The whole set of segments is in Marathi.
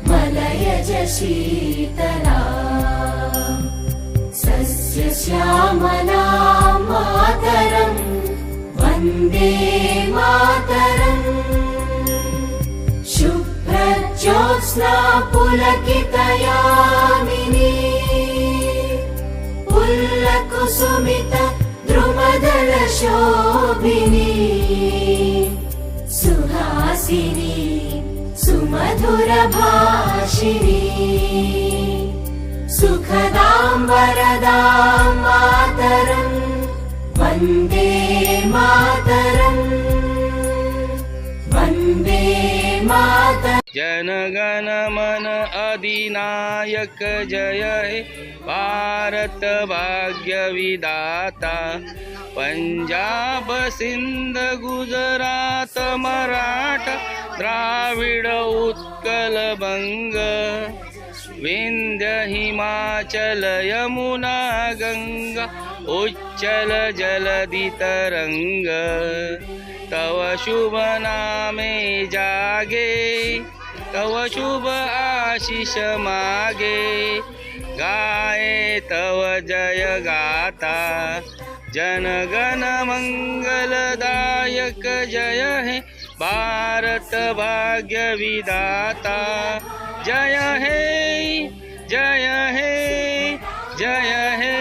मलयज शीतला सस्यश्यामला मातरम् वन्दे मातरम् शुभ्रज्योत्स्ना पुलकितयामिनी पुल्लकुसुमित द्रुमदलशोभिनी सुहासिनी सुमधुरभाषिणी सुखदां वरदां मातरम् वन्दे मातरम् वन्दे मातरम्। जनगण मन अधिनायक जय हे भारत भाग्य विधाता पंजाब सिंध गुजरात मराठा द्राविड उत्कल बंग विंध्य हिमाचल यमुना गंगा उच्चल जलधि तरंग तव शुभ नामे जागे तव शुभ आशीष मागे गाये तव जय गाता जनगण मंगलदायक जय हे भारत भाग्य विधाता जय हे जय हे जय हे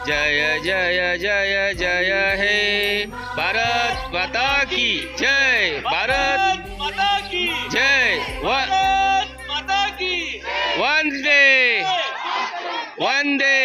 जय जय जय जय हे भारत माता की जय भारत माता की जय भारत माता की वंदे वंदे